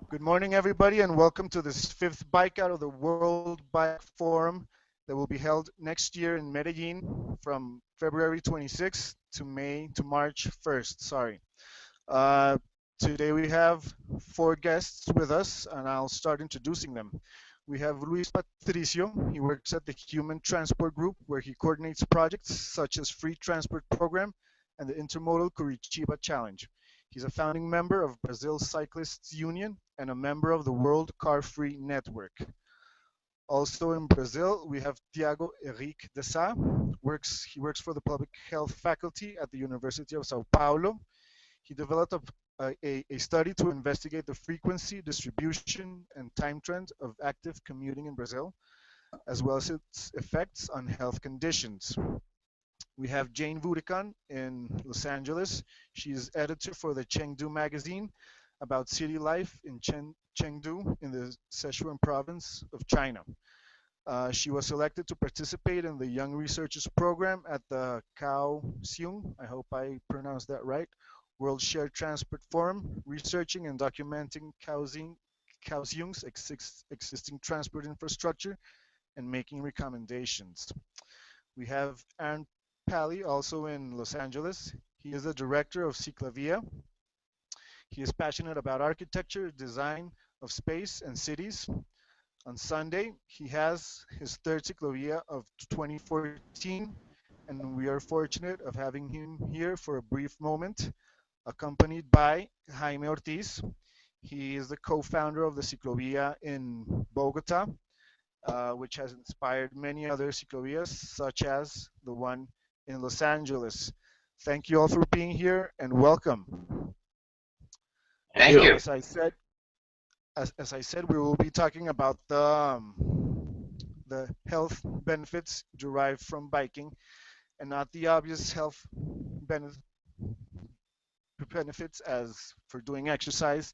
Good morning, everybody, and welcome to this fifth BikeOut of the World Bike Forum that will be held next year in Medellin from February 26th to March 1st. Sorry. Uh, Today we have four guests with us, and I'll start introducing them. We have Luis Patricio. He works at the Human Transport Group, where he coordinates projects such as Free Transport Program and the Intermodal Curitiba Challenge. He's a founding member of Brazil Cyclists Union and a member of the World Car Free Network. Also in Brazil, we have Thiago Hérick de Sá. He works for the Public Health Faculty at the University of Sao Paulo. He developed a study to investigate the frequency, distribution, and time trend of active commuting in Brazil, as well as its effects on health conditions. We have Jane Voodikon in Los Angeles. She's editor for the Chengdu magazine about city life in Chengdu in the Sichuan province of China. She was selected to participate in the Young Researchers Program at the Kaohsiung, I hope I pronounced that right, World Shared Transport Forum, researching and documenting Kaohsiung's existing transport infrastructure and making recommendations. We have Aaron Paley, also in Los Angeles. He is the director of Ciclavia. He is passionate about architecture, design of space and cities. On Sunday, he has his third Ciclavia of 2014, and we are fortunate of having him here for a brief moment, accompanied by Jaime Ortiz. He is the co-founder of the Ciclovia in Bogota, which has inspired many other ciclovias, such as the one in Los Angeles. Thank you all for being here and welcome. Thank you. As I said, we will be talking about the health benefits derived from biking, and not the obvious health benefits as for doing exercise,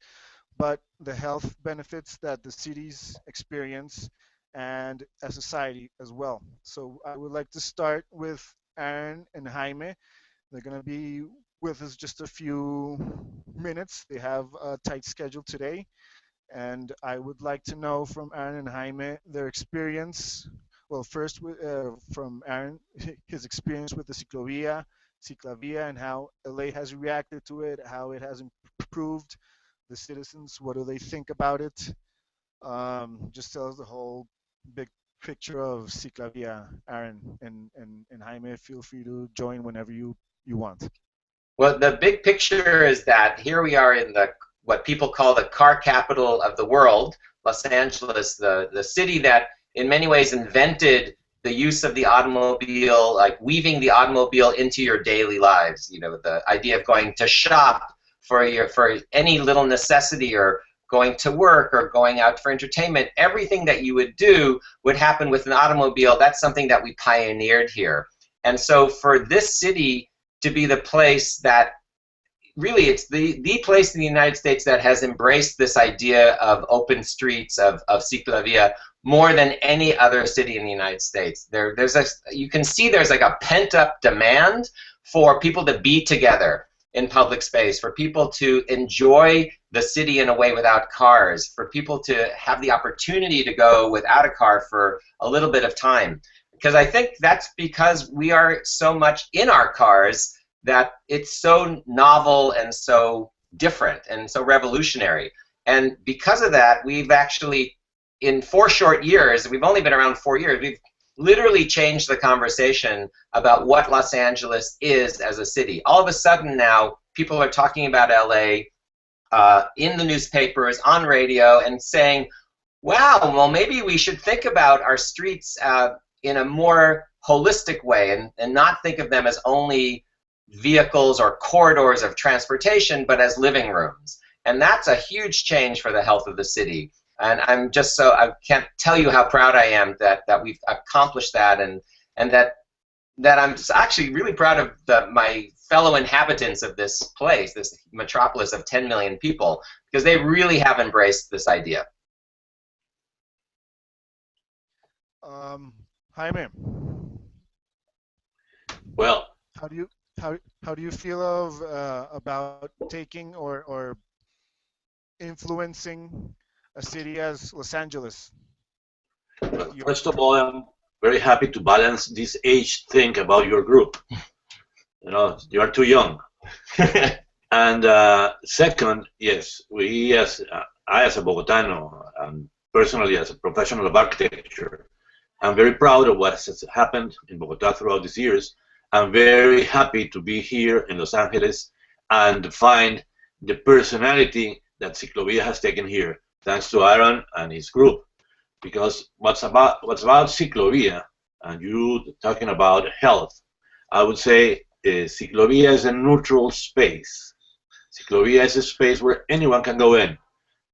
but the health benefits that the cities experience and a society as well. So I would like to start with Aaron and Jaime. They're going to be with us just a few minutes. They have a tight schedule today. And I would like to know from Aaron and Jaime their experience. Well, first from Aaron, his experience with the Ciclavia, and how LA has reacted to it, how it has improved the citizens, what do they think about it. Just tell us the whole big picture of Ciclavia, Aaron, and Jaime. Feel free to join whenever you want. Well, the big picture is that here we are in the what people call the car capital of the world, Los Angeles, the city that in many ways invented the use of the automobile, like weaving the automobile into your daily lives. You know, the idea of going to shop for any little necessity, or going to work, or going out for entertainment, everything that you would do would happen with an automobile. That's something that we pioneered here. And so for this city to be the place that, really it's the place in the United States that has embraced this idea of open streets, of Ciclavia, more than any other city in the United States. You can see there's like a pent-up demand for people to be together in public space, for people to enjoy the city in a way without cars, for people to have the opportunity to go without a car for a little bit of time. Because I think that's because we are so much in our cars that it's so novel and so different and so revolutionary. And because of that, we've actually, in 4 short years, we've only been around 4 years, we've literally changed the conversation about what Los Angeles is as a city. All of a sudden now, people are talking about LA in the newspapers, on radio, and saying, wow, well, maybe we should think about our streets in a more holistic way, and not think of them as only vehicles or corridors of transportation, but as living rooms. And that's a huge change for the health of the city. And I'm just I can't tell you how proud I am that we've accomplished that, and that I'm actually really proud of my fellow inhabitants of this place, this metropolis of 10 million people, because they really have embraced this idea. Jaime. Well, how do you feel about taking or influencing a city as Los Angeles? Well, Your first of all, I'm very happy to balance this age thing about your group. You know, you are too young. And second, yes, we as I as a Bogotano and personally as a professional of architecture, I'm very proud of what has happened in Bogota throughout these years. I'm very happy to be here in Los Angeles and find the personality that Ciclovia has taken here, thanks to Aaron and his group. Because what's about Ciclovia, and you talking about health, I would say Ciclovia is a neutral space. Ciclovia is a space where anyone can go in,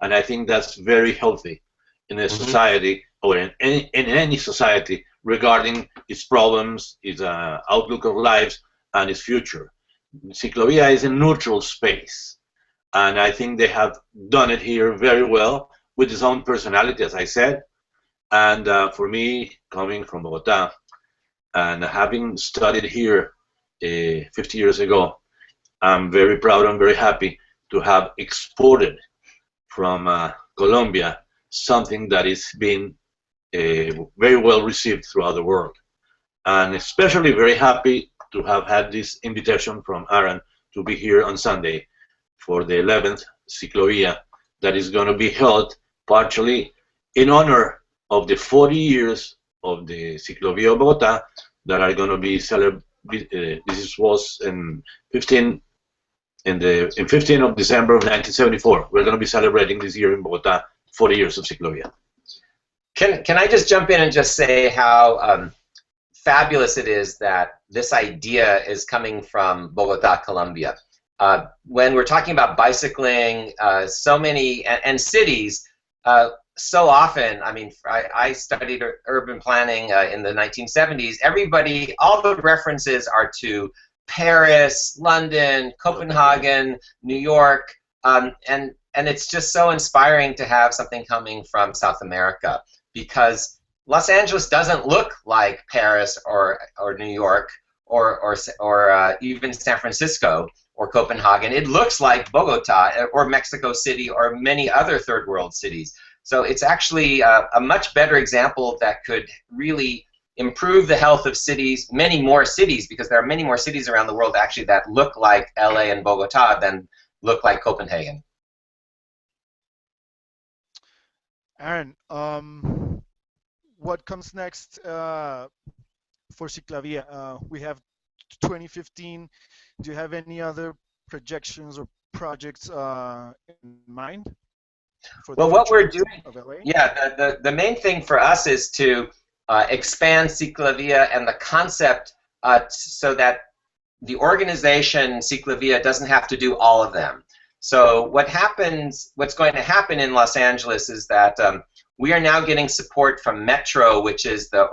and I think that's very healthy in a Mhm. society or in any society regarding its problems, its outlook of lives, and its future. Ciclovia is a neutral space, and I think they have done it here very well with its own personality, as I said. And for me, coming from Bogota and having studied here 50 years ago, I'm very proud and very happy to have exported from Colombia something that is being very well received throughout the world. And especially very happy to have had this invitation from Aaron to be here on Sunday for the 11th Ciclovia that is going to be held partially in honor of the 40 years of the Ciclovia of Bogota that are going to be celebrated. This was in 15 in 15th of December of 1974. We're going to be celebrating this year in Bogota 40 years of Ciclovia. Can I just jump in and just say how fabulous it is that this idea is coming from Bogota, Colombia. When we're talking about bicycling, so many, and cities, so often, I mean, I studied urban planning in the 1970s. Everybody, all the references are to Paris, London, Copenhagen, New York, and it's just so inspiring to have something coming from South America, because Los Angeles doesn't look like Paris or New York or even San Francisco or Copenhagen. It looks like Bogota or Mexico City or many other third world cities. So it's actually a much better example that could really improve the health of cities, many more cities, because there are many more cities around the world actually that look like LA and Bogota than look like Copenhagen. Aaron, what comes next for Ciclavia? We have 2015. Do you have any other projections or projects in mind for the Well, what future we're doing, of LA? yeah, the main thing for us is to expand Ciclavia and the concept so that the organization Ciclavia doesn't have to do all of them. So what's going to happen in Los Angeles is that we are now getting support from Metro, which is the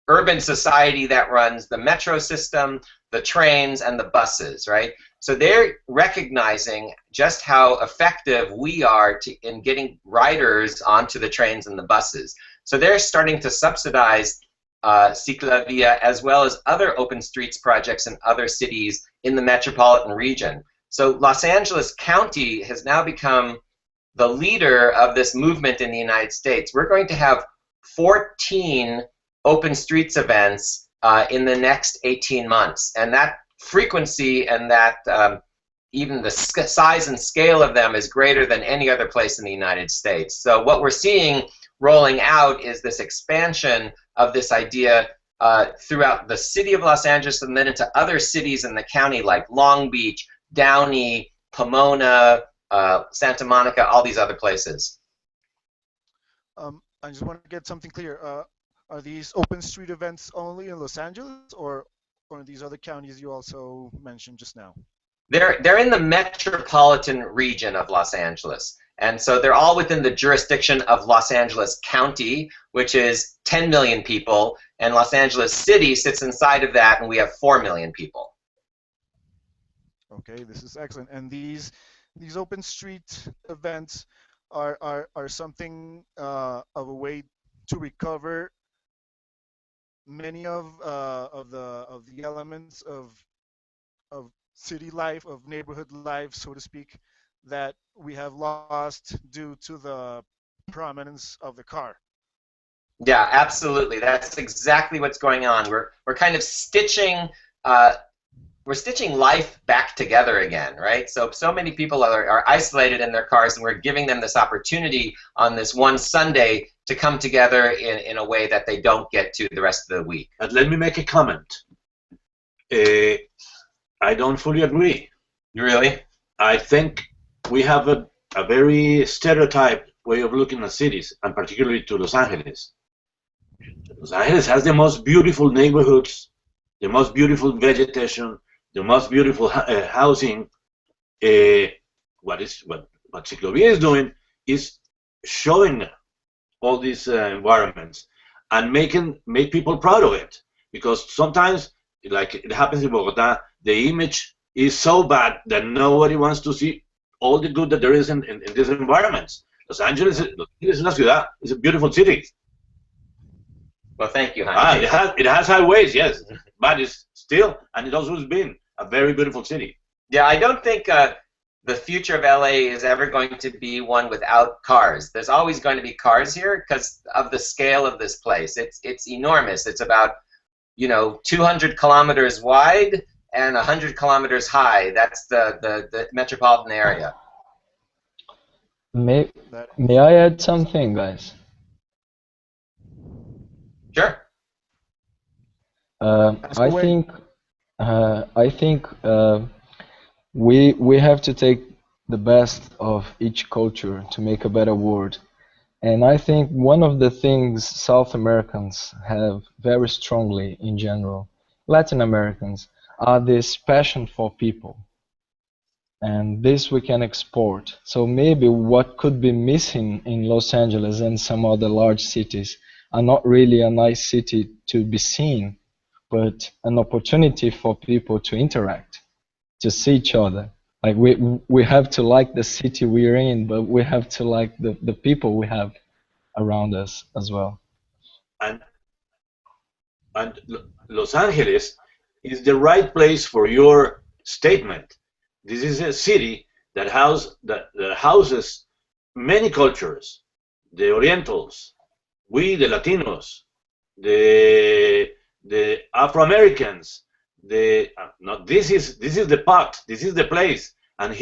urban society that runs the metro system, the trains, and the buses, right? So they're recognizing just how effective we are in getting riders onto the trains and the buses. So they're starting to subsidize Ciclavia as well as other open streets projects in other cities in the metropolitan region. So Los Angeles County has now become the leader of this movement in the United States. We're going to have 14 open streets events in the next 18 months. And that frequency and that even the size and scale of them is greater than any other place in the United States. So what we're seeing rolling out is this expansion of this idea throughout the city of Los Angeles and then into other cities in the county like Long Beach, Downey, Pomona, Santa Monica, all these other places. I just want to get something clear. Are these open street events only in Los Angeles, or these other counties you also mentioned just now? They're in the metropolitan region of Los Angeles. And so they're all within the jurisdiction of Los Angeles County, which is 10 million people, and Los Angeles City sits inside of that, and we have 4 million people. Okay, this is excellent. And these open street events are something of a way to recover many of the elements of city life, of neighborhood life, so to speak, that we have lost due to the prominence of the car. Yeah, absolutely. That's exactly what's going on. We're kind of stitching we're stitching life back together again, right? So many people are isolated in their cars, and we're giving them this opportunity on this one Sunday to come together in a way that they don't get to the rest of the week. But let me make a comment. I don't fully agree. Really? I think we have a very stereotyped way of looking at cities, and particularly to Los Angeles. Los Angeles has the most beautiful neighborhoods, the most beautiful vegetation, the most beautiful housing. What Ciclovia is doing is showing all these environments and make people proud of it. Because sometimes, like it happens in Bogota, the image is so bad that nobody wants to see all the good that there is in these environments. Los Angeles is una ciudad. It's a beautiful city. Well, thank you, Jaime. It has highways, yes, but it's still, and it also has been a very beautiful city. Yeah, I don't think the future of LA is ever going to be one without cars. There's always going to be cars here because of the scale of this place. It's enormous. It's about 200 kilometers wide and 100 kilometers high. That's the metropolitan area. May I add something, guys? Sure. I think we have to take the best of each culture to make a better world. And I think one of the things South Americans have very strongly in general, Latin Americans, are this passion for people. And this we can export. So maybe what could be missing in Los Angeles and some other large cities are not really a nice city to be seen, but an opportunity for people to interact, to see each other. Like we have to like the city we're in, but we have to like the people we have around us as well. And Los Angeles is the right place for your statement. This is a city that houses many cultures, the Orientals, we the Latinos, the Afro-Americans. This is the pot. This is the place, and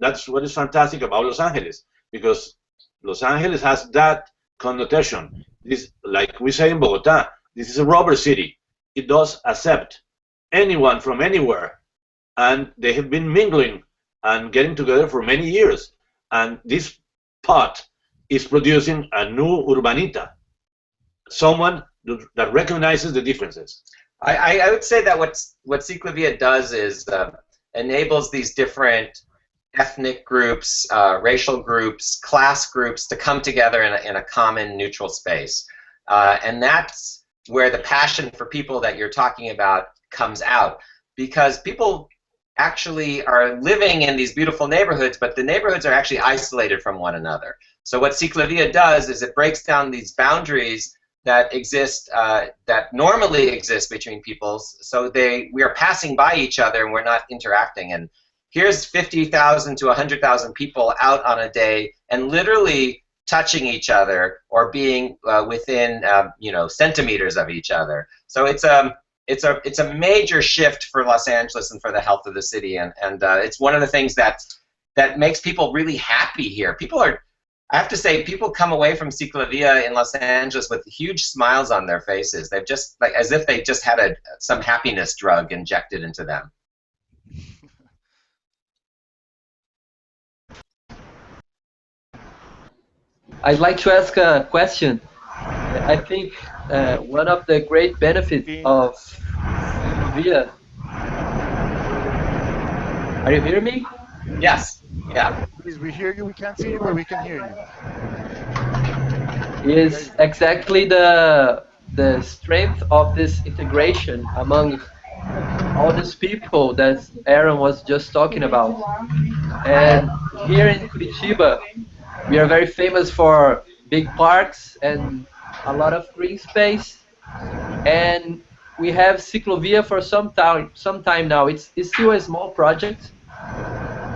that's what is fantastic about Los Angeles, because Los Angeles has that connotation. This, like we say in Bogota, this is a rubber city. It does accept anyone from anywhere, and they have been mingling and getting together for many years. And this pot is producing a new urbanita, someone that recognizes the differences. I would say that what Ciclovia does is enables these different ethnic groups, racial groups, class groups to come together in a common neutral space. And that's where the passion for people that you're talking about comes out, because people actually are living in these beautiful neighborhoods, but the neighborhoods are actually isolated from one another. So what Ciclovia does is it breaks down these boundaries that exist, that normally exist between peoples, so we are passing by each other and we're not interacting. And here's 50,000 to 100,000 people out on a day and literally touching each other or being within centimeters of each other. So it's a major shift for Los Angeles and for the health of the city, and it's one of the things that makes people really happy here. I have to say, people come away from Ciclovia in Los Angeles with huge smiles on their faces. They've just, like, as if they just had some happiness drug injected into them. I'd like to ask a question. I think one of the great benefits of Ciclovia. Are you hearing me? Yes. Yeah. Please, we hear you. We can't see you, but we can hear you. Is exactly the strength of this integration among all these people that Aaron was just talking about. And here in Curitiba, we are very famous for big parks and a lot of green space. And we have Ciclovia for some time now. It's still a small project,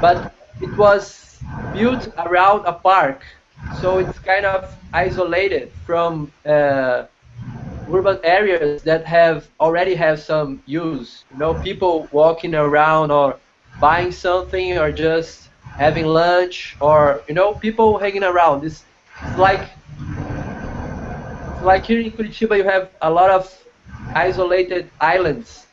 but it was built around a park, so it's kind of isolated from urban areas that have already have some use. You know, people walking around or buying something or just having lunch or people hanging around. It's like it's like here in Curitiba you have a lot of isolated islands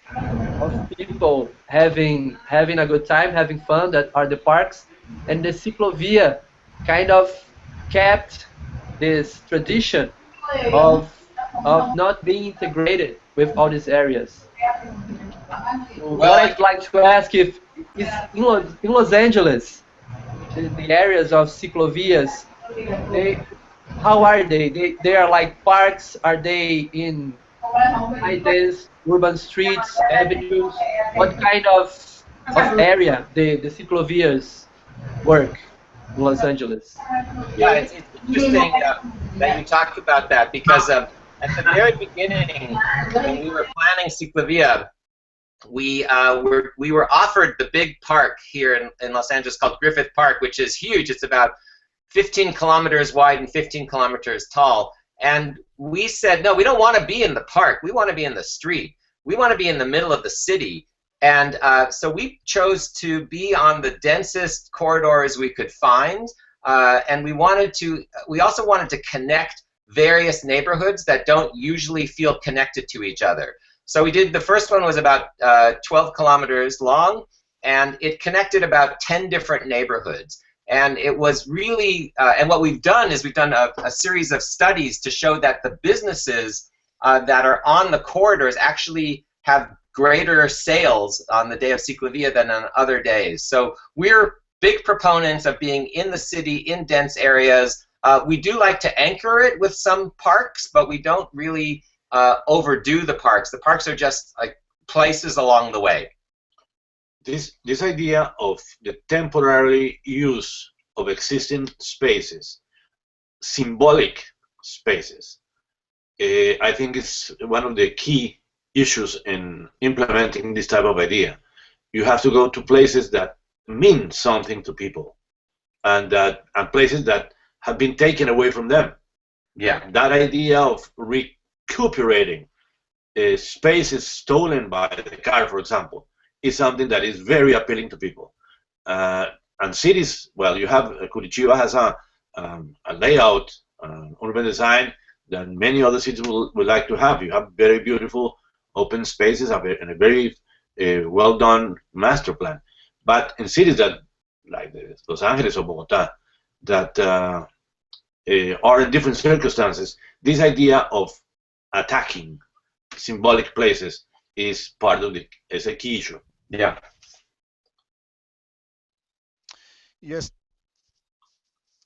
of people having a good time, having fun that are the parks, and the ciclovia kind of kept this tradition of not being integrated with all these areas. What Well, I'd like to ask if is in Los Angeles, the areas of ciclovias, they how are they? They are like parks. Are they in high dense urban streets, avenues? What kind of area the ciclovias work in Los Angeles? yeah, it's interesting that you talked about that because at the very beginning, when we were planning Ciclovia, we were offered the big park here in Los Angeles called Griffith Park, which is huge. It's about 15 kilometers wide and 15 kilometers tall. And we said, no, we don't want to be in the park. We want to be in the street. We want to be in the middle of the city. And so we chose to be on the densest corridors we could find. And we also wanted to connect various neighborhoods that don't usually feel connected to each other. So the first one was about 12 kilometers long, and it connected about 10 different neighborhoods. And it was really, and what we've done is we've done a series of studies to show that the businesses that are on the corridors actually have greater sales on the day of Ciclovia than on other days. So we're big proponents of being in the city, in dense areas. We do like to anchor it with some parks, but we don't really overdo the parks. The parks are just like places along the way. This idea of the temporary use of existing spaces, symbolic spaces, I think it's one of the key issues in implementing this type of idea. You have to go to places that mean something to people, and places that have been taken away from them. Yeah. That idea of recuperating spaces stolen by the car, for example, is something that is very appealing to people. And cities, well, you have Curitiba has a layout, urban design that many other cities would like to have. You have very beautiful open spaces and a very well done master plan. But in cities that, like Los Angeles or Bogota, that are in different circumstances, this idea of attacking symbolic places is a key issue. Yeah. Yes,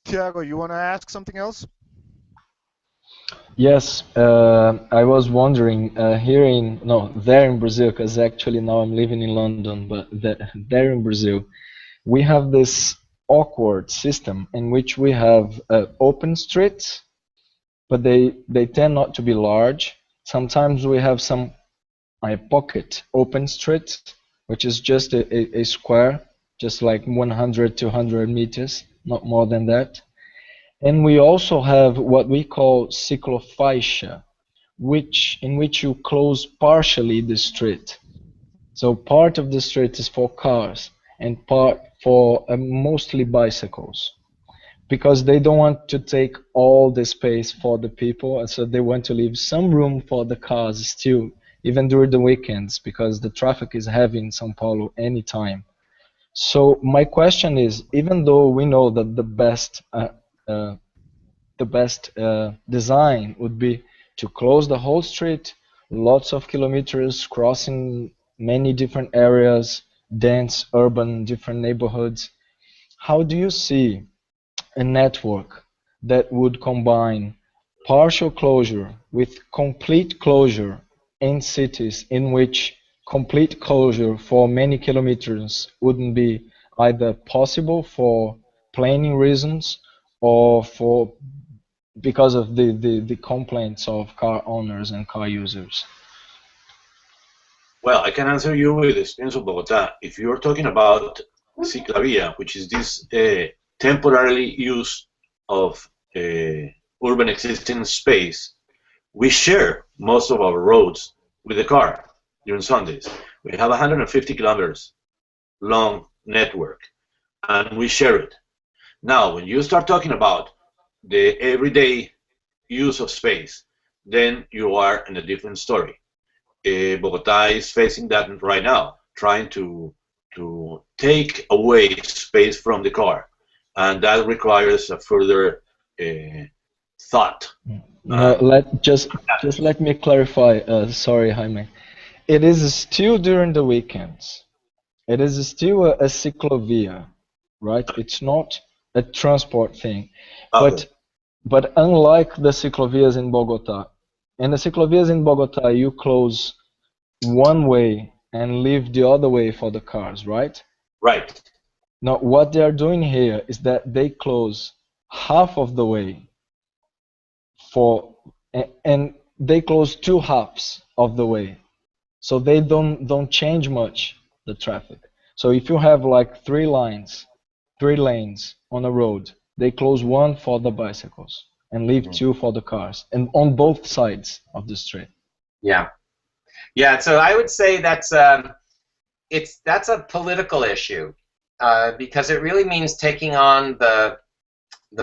Thiago, you want to ask something else? Yes, I was wondering there in Brazil, because actually now I'm living in London, but there in Brazil, we have this awkward system in which we have open streets, but they tend not to be large. Sometimes we have some pocket open streets, which is just a square, just like 100 to 200 meters, not more than that. And we also have what we call ciclofaixa, in which you close partially the street. So part of the street is for cars and part for mostly bicycles, because they don't want to take all the space for the people, and so they want to leave some room for the cars still, even during the weekends, because the traffic is heavy in São Paulo anytime. So my question is, even though we know that the best design would be to close the whole street, lots of kilometers, crossing many different areas, dense, urban, different neighborhoods, how do you see a network that would combine partial closure with complete closure in cities in which complete closure for many kilometers wouldn't be either possible for planning reasons or because of the complaints of car owners and car users? Well, I can answer you with the experience of Bogota. If you're talking about Ciclavia, which is this temporarily use of urban existing space, we share most of our roads with the car during Sundays. We have 150 kilometers long network, and we share it. Now, when you start talking about the everyday use of space, then you are in a different story. Bogota is facing that right now, trying to take away space from the car, and that requires a further thought. No, just let me clarify. Sorry, Jaime. It is still during the weekends. It is still a ciclovia, right? It's not a transport thing. Okay. But unlike the ciclovias in Bogota, in the ciclovias in Bogota, you close one way and leave the other way for the cars, right? Right. Now, what they are doing here is that they close half of the way and they close two halves of the way, so they don't change much the traffic. So if you have like three lanes on a road, they close one for the bicycles and leave two for the cars, and on both sides of the street. Yeah. Yeah, so I would say that's a political issue because it really means taking on the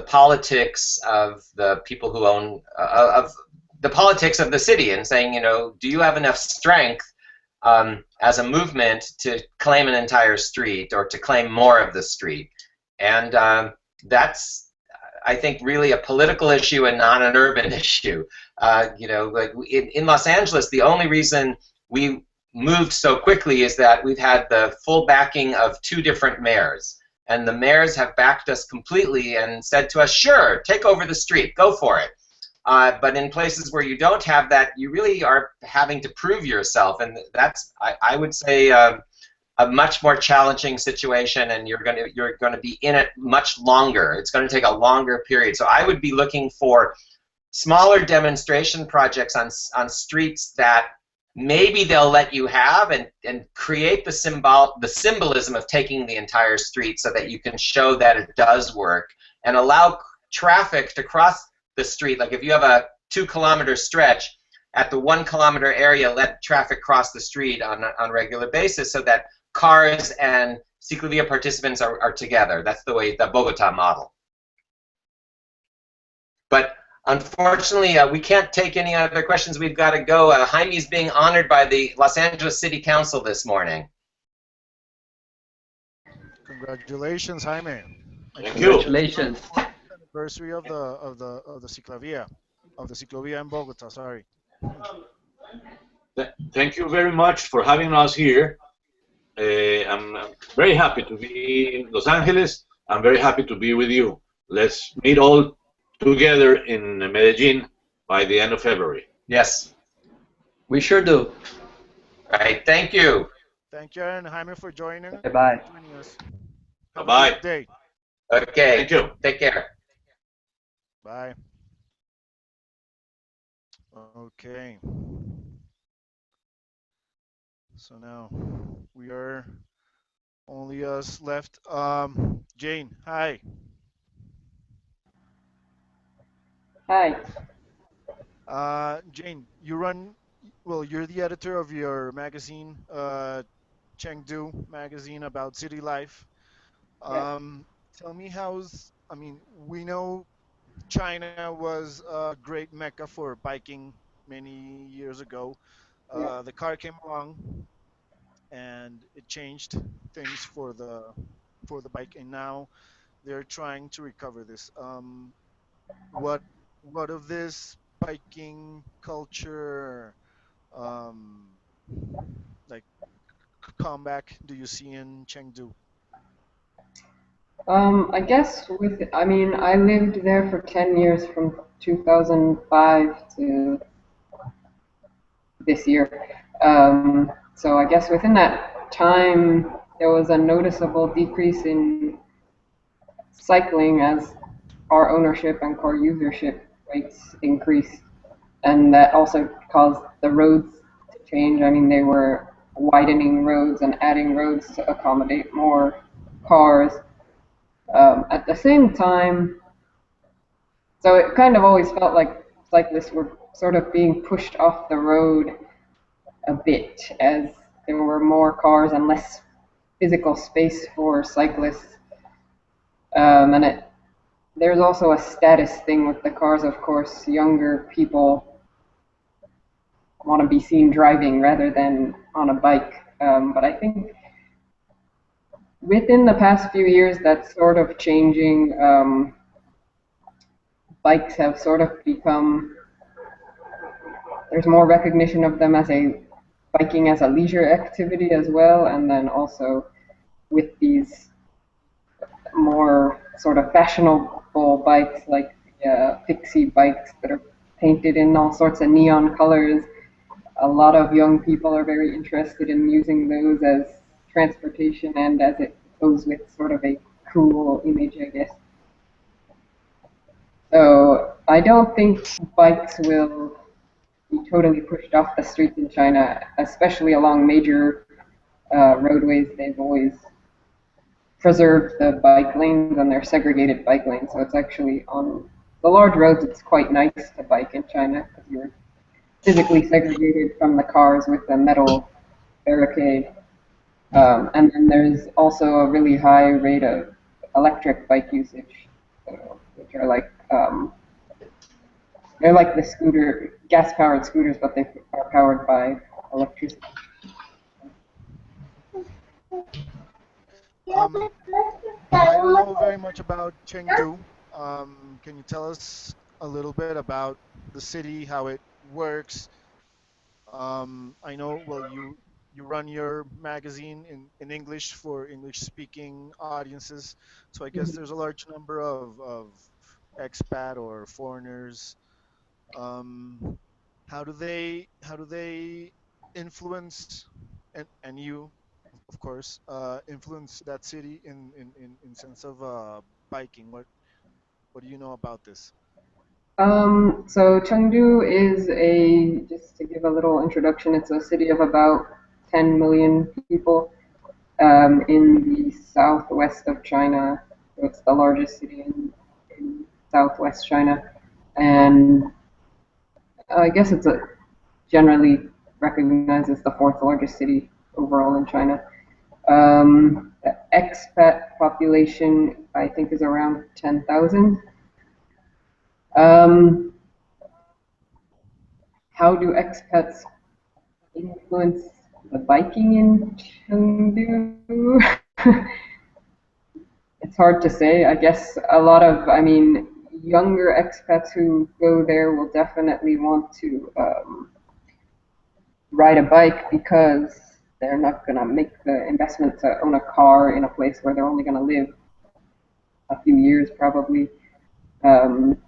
politics of the people who own of the politics of the city and saying, you know, do you have enough strength as a movement to claim an entire street or to claim more of the street? And that's, I think, really a political issue and not an urban issue. You know, like in Los Angeles, the only reason we moved so quickly is that we've had the full backing of two different mayors. And the mayors have backed us completely and said to us, sure, take over the street, go for it. But in places where you don't have that, you really are having to prove yourself. And that's, I would say, a much more challenging situation, and you're going to be in it much longer. It's going to take a longer period. So I would be looking for smaller demonstration projects on streets that maybe they'll let you have and create the symbolism of taking the entire street so that you can show that it does work and allow traffic to cross the street. Like if you have a 2-kilometer stretch, at the 1-kilometer area, let traffic cross the street on a regular basis so that cars and ciclovia participants are together. That's the way, the Bogota model. But unfortunately, we can't take any other questions. We've got to go. Jaime is being honored by the Los Angeles City Council this morning. Congratulations, Jaime. Thank you. Congratulations. Anniversary of the ciclovia in Bogota. Sorry. Thank you very much for having us here. I'm very happy to be in Los Angeles. I'm very happy to be with you. Let's meet all together in Medellin by the end of February. Yes. We sure do. All right. Thank you. Thank you, and Jaime, for joining us. Bye-bye. Bye-bye. Good day. Okay. Thank you. Take care. Bye. Okay. So now we are only us left. Jane, hi. Hi. Jane, you're the editor of your magazine, Chengdu magazine about city life. Tell me we know China was a great mecca for biking many years ago. The car came along and it changed things for the bike, and now they're trying to recover this. What of this biking culture, like comeback, do you see in Chengdu? I guess I lived there for 10 years from 2005 to this year. So I guess within that time, there was a noticeable decrease in cycling as car ownership and car usership rates increased. And that also caused the roads to change. I mean, they were widening roads and adding roads to accommodate more cars. At the same time, so it kind of always felt like cyclists were sort of being pushed off the road a bit as there were more cars and less physical space for cyclists. And there's also a status thing with the cars, of course. Younger people want to be seen driving rather than on a bike. But I think within the past few years, that's sort of changing. Bikes have sort of become, there's more recognition of them as biking as a leisure activity as well, and then also with these more sort of fashionable bikes like pixie bikes that are painted in all sorts of neon colors. A lot of young people are very interested in using those as transportation and as it goes with sort of a cool image, I guess. So I don't think bikes will be totally pushed off the streets in China, especially along major roadways. They've always preserved the bike lanes and they're segregated bike lanes. So it's actually on the large roads, it's quite nice to bike in China because you're physically segregated from the cars with a metal barricade. And then there's also a really high rate of electric bike usage, which are like they're like the gas-powered scooters, but they are powered by electricity. I don't know very much about Chengdu. Can you tell us a little bit about the city, how it works? I know, well, you run your magazine in English for English-speaking audiences, so I guess there's a large number of expat or foreigners. Um, how do they influence and you, of course, influence that city in sense of biking? What do you know about this? So Chengdu is just to give a little introduction, it's a city of about 10 million people in the southwest of China. So it's the largest city in southwest China. And I guess it's generally recognized as the fourth largest city overall in China. The expat population, I think, is around 10,000. Um, how do expats influence the biking in Chengdu? It's hard to say. I guess I mean, younger expats who go there will definitely want to ride a bike because they're not going to make the investment to own a car in a place where they're only going to live a few years probably. Um,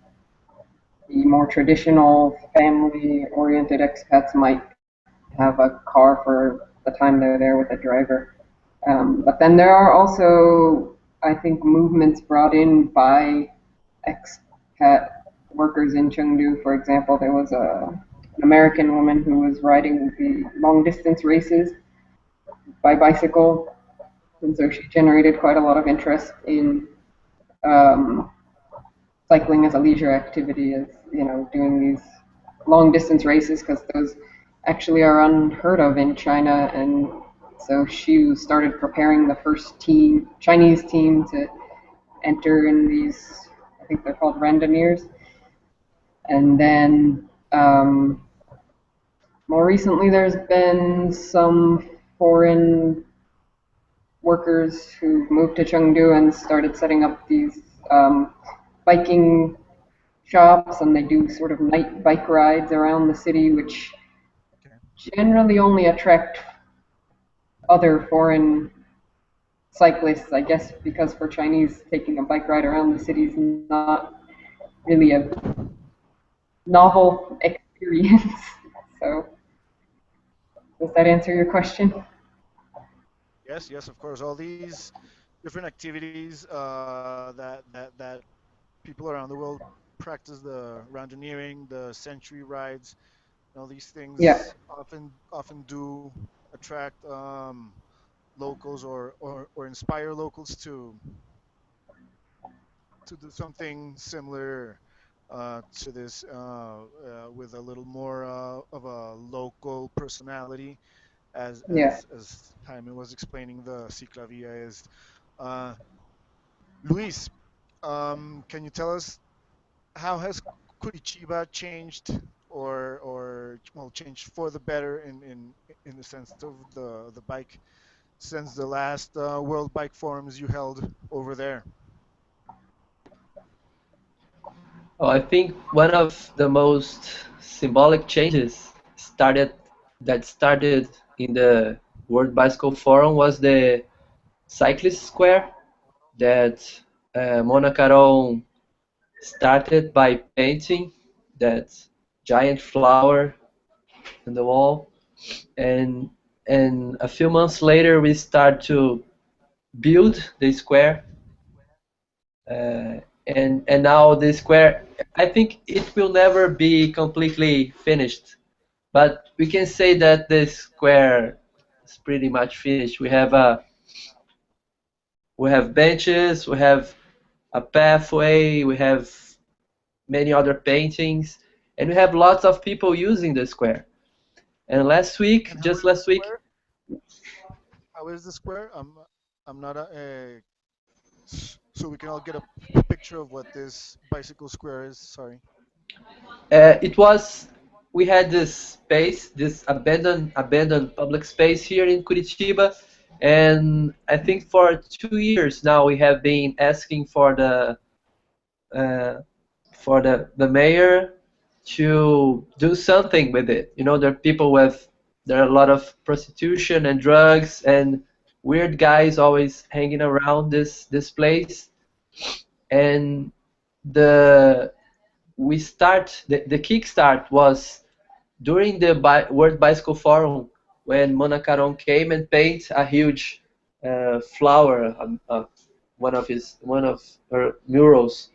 the more traditional family-oriented expats might have a car for the time they're there with a driver. But then there are also, I think, movements brought in by expat workers in Chengdu. For example, there was an American woman who was riding the long-distance races by bicycle, and so she generated quite a lot of interest in cycling as a leisure activity, as doing these long-distance races, because those actually are unheard of in China, and so she started preparing the first Chinese team to enter in these, I think they're called randonneurs. And then more recently there's been some foreign workers who moved to Chengdu and started setting up these biking shops, and they do sort of night bike rides around the city, which generally only attract other foreign cyclists, I guess, because for Chinese, taking a bike ride around the city is not really a novel experience. So, does that answer your question? Yes, yes, of course. All these different activities that people around the world practice, the randonneering, the century rides, all these Yeah. things often do attract locals or inspire locals to to do something similar to this with a little more of a local personality, as Yeah. Jaime was explaining the ciclavia is. Uh, Luis, can you tell us how has Curitiba changed, or well, changed for the better in the sense of the bike since the last World Bike Forums you held over there? Oh, I think one of the most symbolic changes started in the World Bicycle Forum was the cyclist square that Mona Caron started by painting that giant flower on the wall, and a few months later we start to build the square, and now the square, I think it will never be completely finished, but we can say that the square is pretty much finished. We have benches, we have a pathway, we have many other paintings, and we have lots of people using the square. And And just last week, how is the square? I'm not so we can all get a picture of what this bicycle square is. Sorry. it was we had this space, this abandoned public space here in Curitiba, and I think for 2 years now we have been asking uh, for the mayor to do something with it. You know, there are a lot of prostitution and drugs and weird guys always hanging around this place, and the the kickstart was during the World Bicycle Forum when Mona Caron came and painted a huge flower on one of her murals,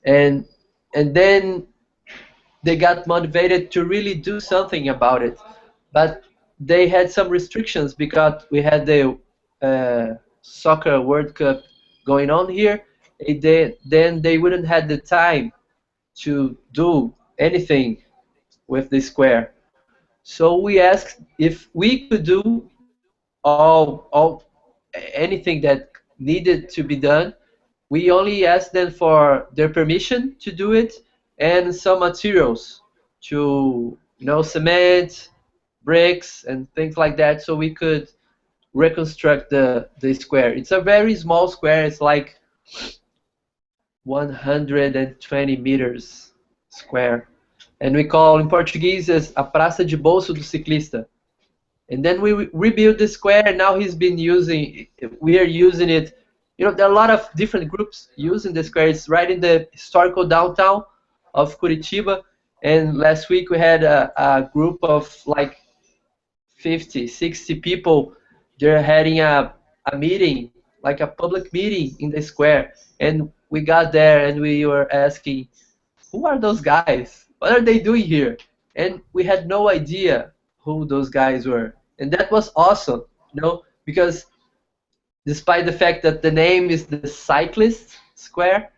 and then they got motivated to really do something about it, but they had some restrictions because we had the soccer World Cup going on here. Then they wouldn't have the time to do anything with the square. So we asked if we could do all anything that needed to be done. We only asked them for their permission to do it and some materials to, cement, bricks, and things like that, so we could reconstruct the square. It's a very small square. It's like 120 meters square, and we call in Portuguese as a praça de bolso do ciclista. And then we rebuilt the square, and now we are using it. You know, there are a lot of different groups using the square. It's right in the historical downtown of Curitiba, and last week we had a group of like 50, 60 people. They're having a meeting, like a public meeting in the square, and we got there and we were asking, who are those guys? What are they doing here? And we had no idea who those guys were. And that was awesome, because despite the fact that the name is the cyclist square,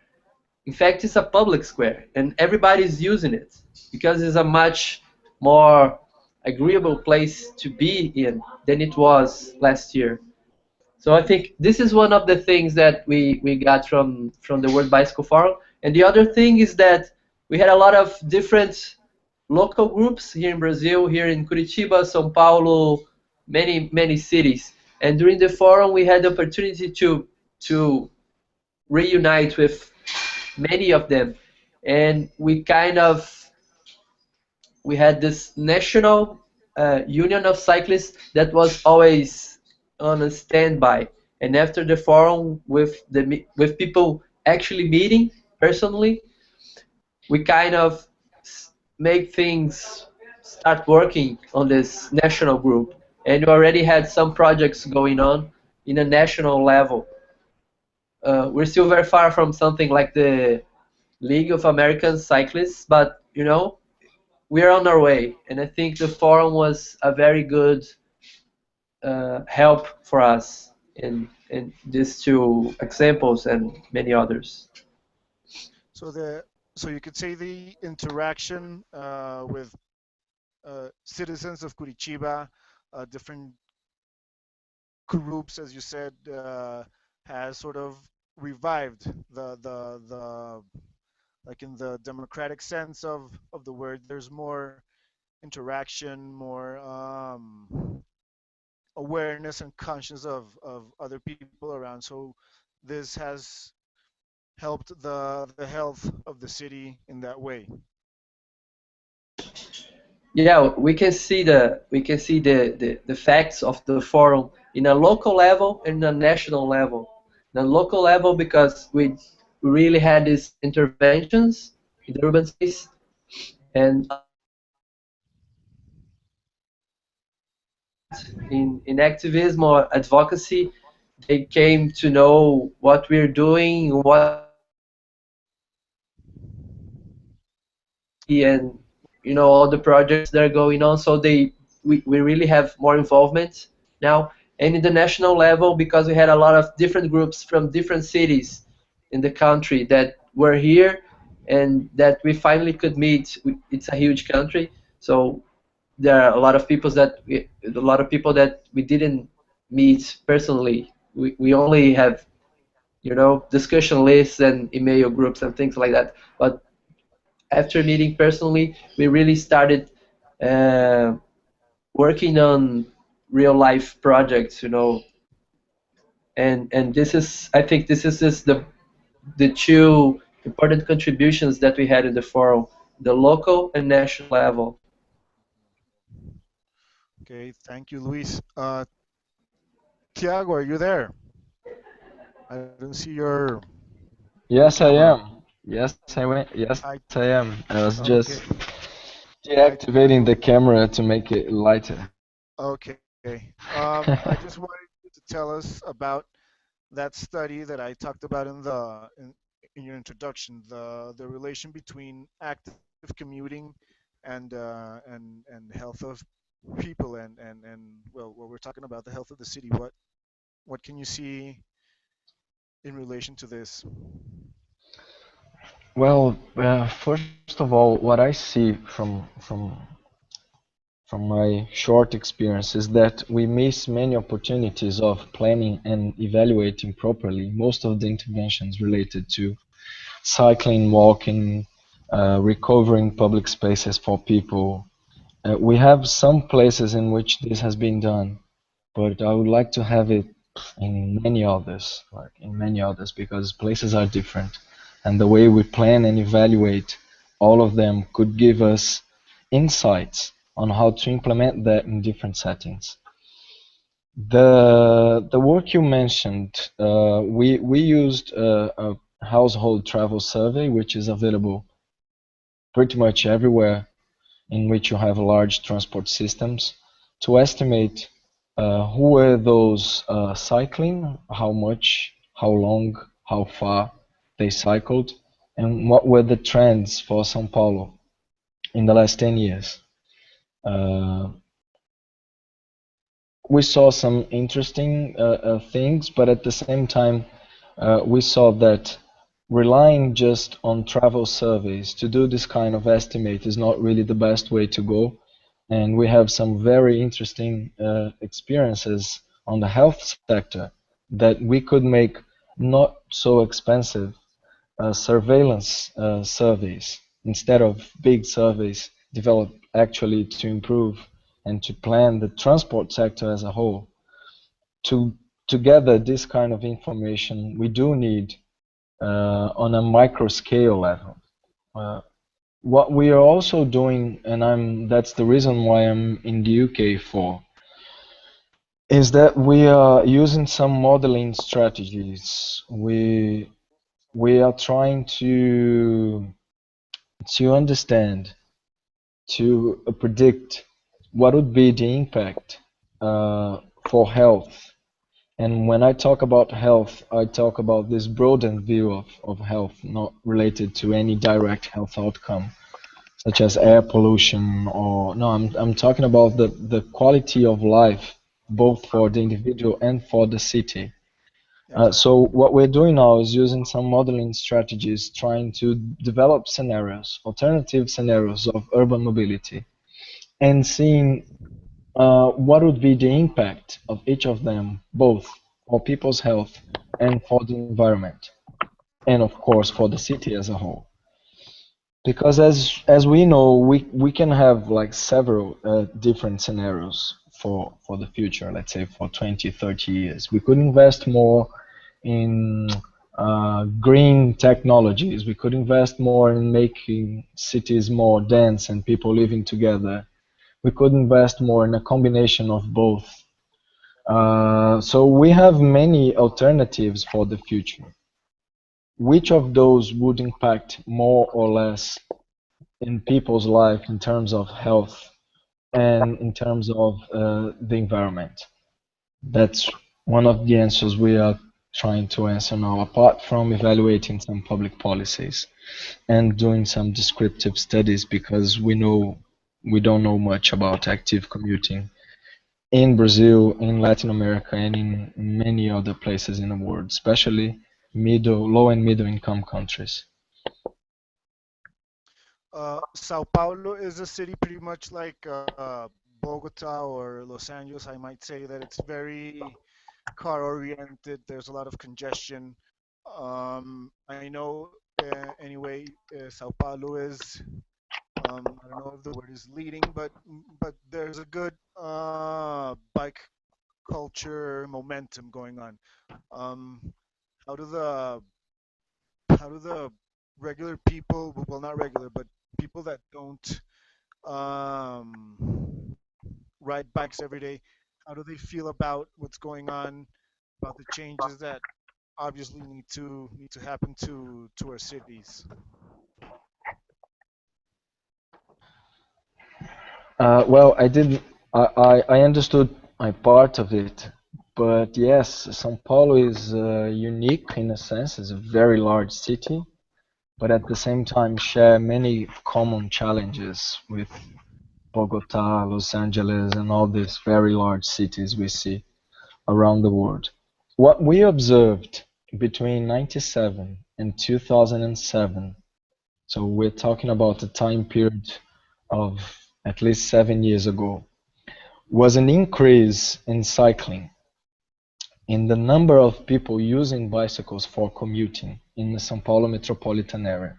in fact it's a public square and everybody's using it because it's a much more agreeable place to be in than it was last year. So I think this is one of the things that we got from the World Bicycle Forum. And the other thing is that we had a lot of different local groups here in Brazil, here in Curitiba, São Paulo, many cities. And during the forum, we had the opportunity to reunite with many of them, and we had this national union of cyclists that was always on a standby. And after the forum, with people actually meeting personally, we kind of make things start working on this national group, and we already had some projects going on in a national level. We're still very far from something like the League of American Cyclists, but we're on our way, and I think the forum was a very good help for us in these two examples and many others. So the so you could say the interaction with citizens of Curitiba, different groups, as you said, has sort of revived the like in the democratic sense of the word. There's more interaction, more awareness and conscience of other people around. So this has helped the health of the city in that way. Yeah, we can see the facts of the forum in a local level and a national level. The local level because we really had these interventions in the urban space, and a lot of people that in activism or advocacy, they came to know what we're doing, what we want, and all the projects that are going on. So we really have more involvement now. And in the national level, because we had a lot of different groups from different cities in the country that were here and that we finally could meet. It's a huge country, so there are a lot of people that we didn't meet personally. We only have discussion lists and email groups and things like that. But after meeting personally, we really started uh, working on real life projects, and this is I think this is just the two important contributions that we had in the forum, the local and national level. Okay, thank you, Luis. Tiago, are you there? I don't see your Yes, I camera. am. Yes, I went. Yes, I I am. I was just okay. I deactivating the camera to make it lighter. okay. I just wanted you to tell us about that study that I talked about in your introduction, the relation between active commuting and health of people and well, what we're talking about, the health of the city. What can you see in relation to this? Well, first of all, what I see from my short experience is that we miss many opportunities of planning and evaluating properly most of the interventions related to cycling, walking, recovering public spaces for people. We have some places in which this has been done, but I would like to have it in many others, like in many others, because places are different, and the way we plan and evaluate all of them could give us insights on how to implement that in different settings. The work you mentioned, we used a household travel survey, which is available pretty much everywhere in which you have large transport systems, to estimate who were those cycling, how much, how long, how far they cycled, and what were the trends for São Paulo in the last 10 years. Uh, we saw some interesting things, but at the same time, we saw that relying just on travel surveys to do this kind of estimate is not really the best way to go. And we have some very interesting experiences on the health sector that we could make not so expensive surveillance surveys instead of big surveys developed actually to improve and to plan the transport sector as a whole. To gather this kind of information, we do need on a micro scale level. Uh, what we are also doing, and that's the reason why I'm in the UK for, is that we are using some modeling strategies. We are trying to understand, to predict what would be the impact for health. And when I talk about health, I talk about this broadened view of health, not related to any direct health outcome, such as air pollution or no, I'm talking about the quality of life, both for the individual and for the city. Exactly. So what we're doing now is using some modeling strategies, trying to develop scenarios, alternative scenarios of urban mobility, and seeing what would be the impact of each of them, both for people's health and for the environment, and of course for the city as a whole. Because as we know, we can have like several different scenarios for the future. Let's say for 20, 30 years, we could invest more in green technologies. We could invest more in making cities more dense and people living together. We could invest more in a combination of both. So we have many alternatives for the future. Which of those would impact more or less in people's life in terms of health and in terms of the environment? That's one of the answers we are trying to answer now, apart from evaluating some public policies and doing some descriptive studies, because we don't know much about active commuting in Brazil, in Latin America, and in many other places in the world, especially low and middle income countries. Sao Paulo is a city pretty much like Bogota or Los Angeles. I might say that it's very car oriented. There's a lot of congestion. I know anyway, Sao Paulo is I don't know if the word is leading, but there's a good bike culture momentum going on. Um, how do the how do the regular people, well, not regular, but people that don't ride bikes every day, how do they feel about what's going on, about the changes that obviously need to happen to our cities? Well, I did. I understood a part of it, but yes, São Paulo is unique in a sense. It's a very large city, but at the same time share many common challenges with Bogota, Los Angeles, and all these very large cities we see around the world. What we observed between 97 and 2007, so we're talking about a time period of at least 7 years ago, was an increase in cycling, in the number of people using bicycles for commuting in the São Paulo metropolitan area.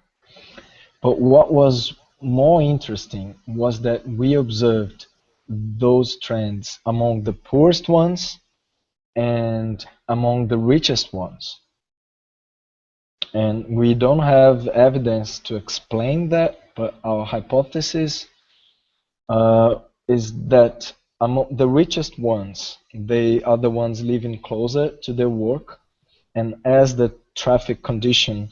But what was more interesting was that we observed those trends among the poorest ones and among the richest ones. And we don't have evidence to explain that, but our hypothesis is that among the richest ones, they are the ones living closer to their work, and as the traffic condition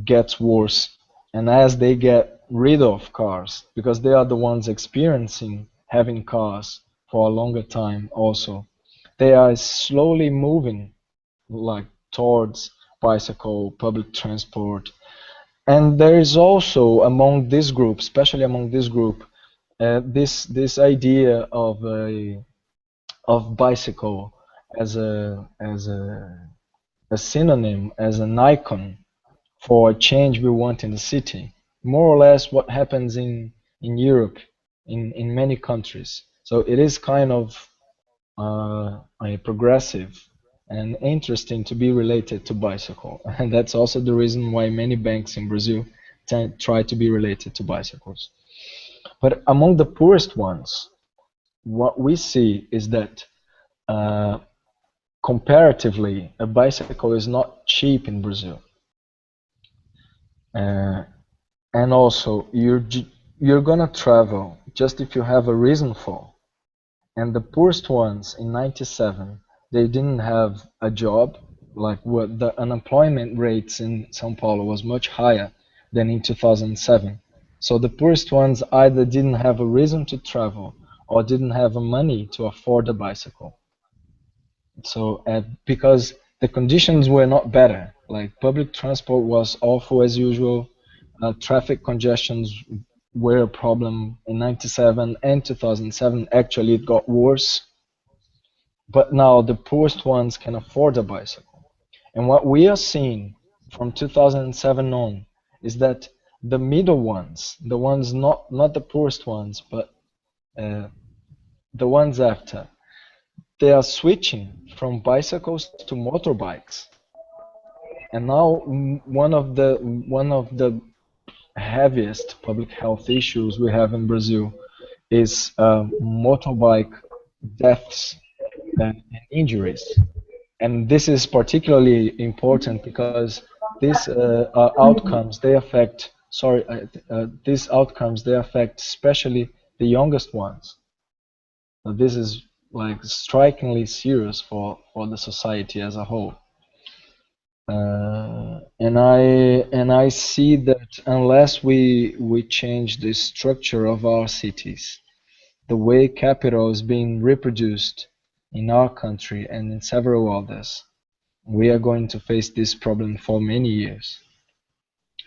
gets worse, and as they get rid of cars, because they are the ones experiencing having cars for a longer time also, they are slowly moving like towards bicycle, public transport. And there is also among this group, especially among this group, this idea of bicycle as a synonym, as an icon for a change we want in the city. More or less what happens in Europe, in many countries. So it is kind of a progressive and interesting to be related to bicycle. And that's also the reason why many banks in Brazil try to be related to bicycles. But among the poorest ones, what we see is that comparatively, a bicycle is not cheap in Brazil. And also, you're gonna travel just if you have a reason for. And the poorest ones in 97, they didn't have a job. Like what the unemployment rates in São Paulo was much higher than in 2007. So the poorest ones either didn't have a reason to travel or didn't have money to afford a bicycle. So because the conditions were not better, like public transport was awful as usual, traffic congestions were a problem in 97 and 2007. Actually, it got worse. But now the poorest ones can afford a bicycle. And what we are seeing from 2007 on is that the middle ones, the ones not the poorest ones, but the ones after, they are switching from bicycles to motorbikes. And now one of the heaviest public health issues we have in Brazil is motorbike deaths and injuries. And this is particularly important because these outcomes they affect. Sorry, these outcomes they affect especially the youngest ones. This is like strikingly serious for the society as a whole. And I see that unless we change the structure of our cities, the way capital is being reproduced in our country and in several others, we are going to face this problem for many years.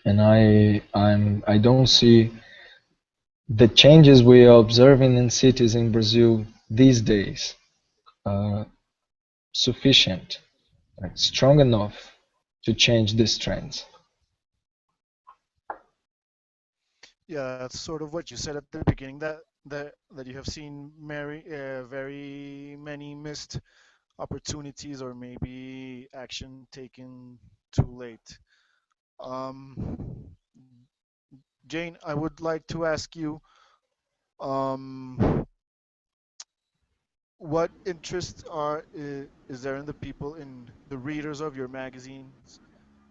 And I don't see the changes we are observing in cities in Brazil these days sufficient, like strong enough to change these trends. Yeah, that's sort of what you said at the beginning, that you have seen very many missed opportunities or maybe action taken too late. Um, Jane, I would like to ask you, um, what interest is there in the people, in the readers of your magazines,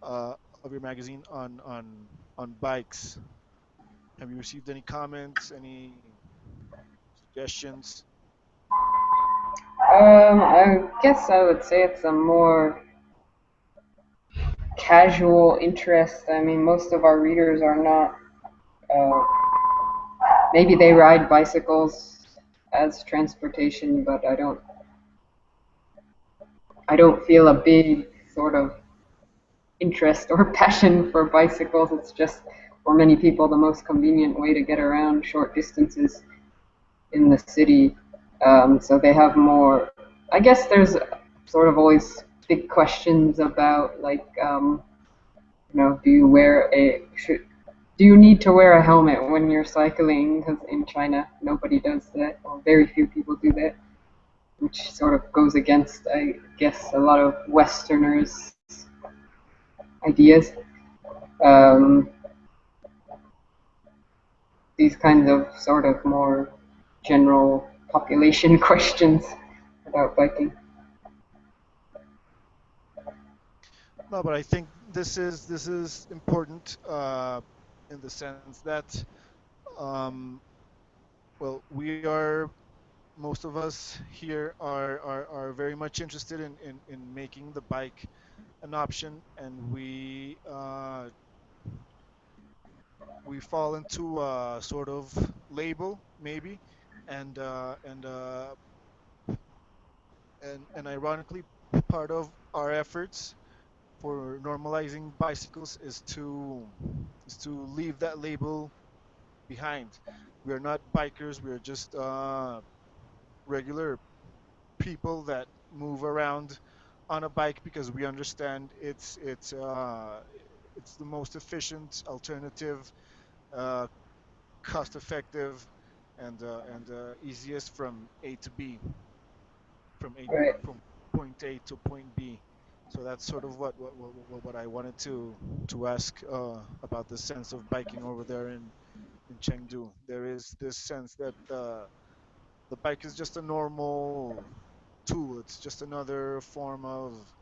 uh, on bikes? Have you received any comments, any suggestions? I guess I would say it's a more casual interest. I mean, most of our readers are not. Uh, Maybe they ride bicycles as transportation, but I don't feel a big sort of interest or passion for bicycles. It's just for many people the most convenient way to get around short distances in the city. So they have more. I guess there's sort of always big questions about like, do you need to wear a helmet when you're cycling? Because in China nobody does that, or very few people do that, which sort of goes against, I guess, a lot of Westerners' ideas. Um, these kinds of sort of more general population questions about biking. No, but I think this is important in the sense that, um, well, we are, most of us here are very much interested in making the bike an option, and we fall into a sort of label maybe, and and ironically, part of our efforts for normalizing bicycles is to leave that label behind. We are not bikers. We are just regular people that move around on a bike because we understand it's the most efficient alternative, uh, cost effective, and easiest from A to B, Right. from point A to point B. So that's sort of what I wanted to ask about the sense of biking over there in Chengdu. There is this sense that the bike is just a normal tool. It's just another form of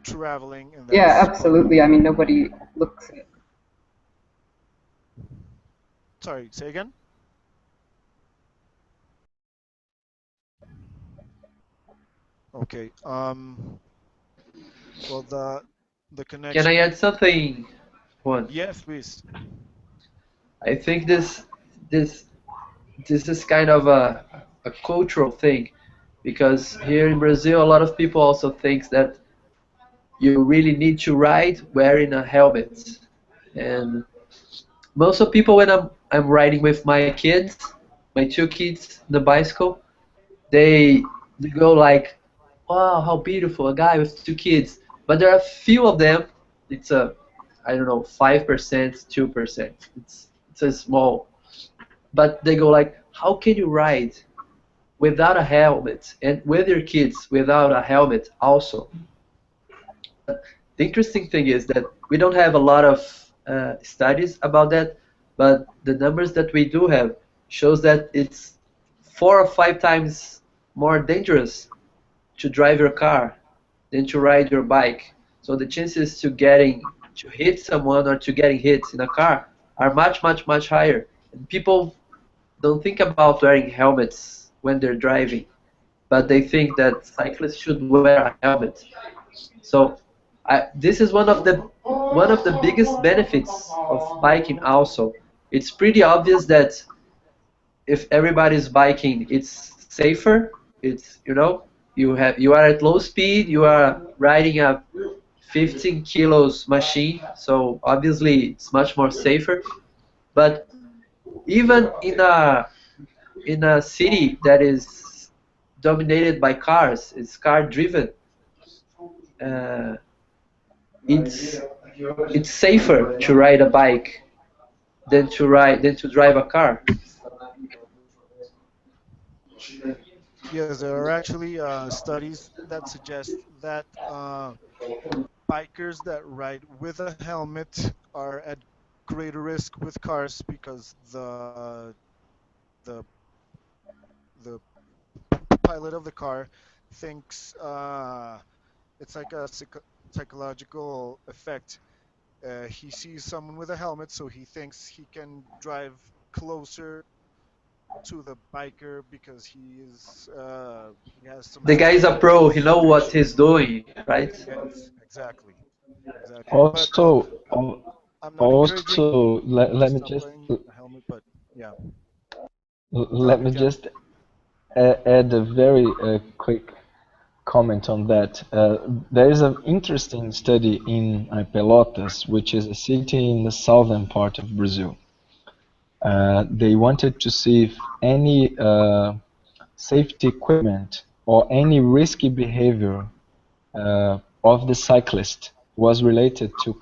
traveling, and Yeah, that's what. absolutely. I mean, nobody looks at. Sorry, say again. Okay. Well, the Can I connection. add something? One. Yes, please. I think this this is kind of a cultural thing because here in Brazil a lot of people also think that you really need to ride wearing a helmet. And most of people when I'm riding with my kids, my two kids, the bicycle, they they go like, wow, how beautiful, a guy with two kids. But there are a few of them. It's a, I don't know, 5%, 2%. It's a small. But they go like, how can you ride without a helmet and with your kids without a helmet also? The interesting thing is that we don't have a lot of studies about that, but the numbers that we do have shows that it's 4 or 5 times more dangerous to drive your car than to ride your bike. So the chances to hit someone or to getting hit in a car are much, much, much higher. And people don't think about wearing helmets when they're driving, but they think that cyclists should wear a helmet. So this is one of the biggest benefits of biking also. It's pretty obvious that if everybody's biking, it's safer. It's, you are at low speed, you are riding a 15 kilos machine, so obviously it's much more safer. But even in a city that is dominated by cars, it's car driven, uh, it's it's safer to ride a bike than to drive a car. Yes, there are actually studies that suggest that bikers that ride with a helmet are at greater risk with cars because the the pilot of the car thinks it's like a psychological effect. He sees someone with a helmet, so he thinks he can drive closer to the biker because he has some The guy is a aspect pro. of He knows what he's superiority. doing, right? Yes, exactly, exactly. But Also, I'm not encouraging also people to let me stop just wearing a helmet. But yeah, go let ahead, me Thiago. just add a very quick comment on that. There is an interesting study in Pelotas, which is a city in the southern part of Brazil. They wanted to see if any safety equipment or any risky behavior of the cyclist was related to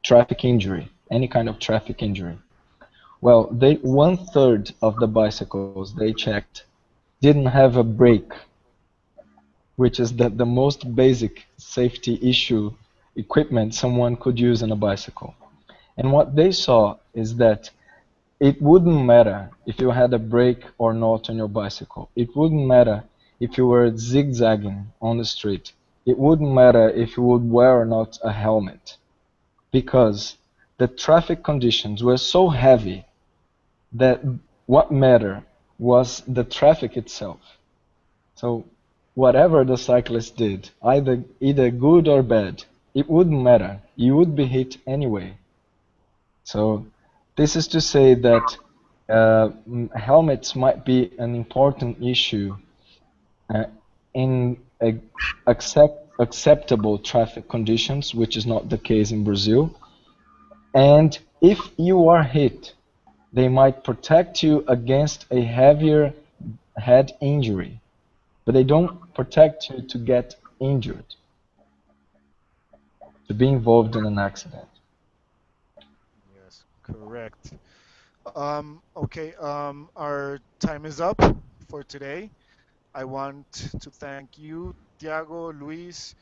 traffic injury, any kind of traffic injury. Well, they 1/3 of the bicycles they checked didn't have a brake, which is the most basic safety issue equipment someone could use on a bicycle. And what they saw is that it wouldn't matter if you had a brake or not on your bicycle. It wouldn't matter if you were zigzagging on the street. It wouldn't matter if you would wear or not a helmet, because the traffic conditions were so heavy that what mattered was the traffic itself. So whatever the cyclist did, either good or bad, it wouldn't matter. You would be hit anyway. So this is to say that helmets might be an important issue uh, in acceptable traffic conditions, which is not the case in Brazil. And if you are hit, they might protect you against a heavier head injury, but they don't protect you to get injured, to be involved in an accident. Yes, correct. Okay, our time is up for today. I want to thank you, Tiago, Luis,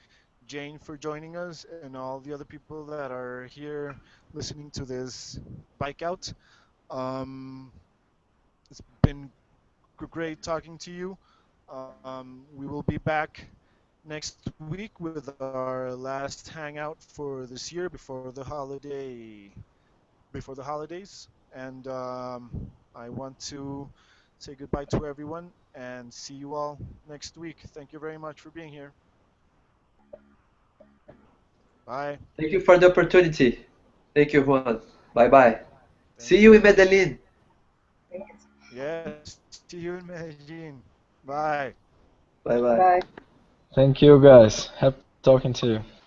Jane, for joining us, and all the other people that are here listening to this bike out. Um, it's been great talking to you. We will be back next week with our last hangout for this year before the holidays, and I want to say goodbye to everyone and see you all next week. Thank you very much for being here. Bye. Thank you for the opportunity. Thank you, Juan. Bye bye. See Thank you in you. Medellin. Yes, see you in Medellin. Bye. Bye bye. Bye. Thank you guys. Happy talking to you.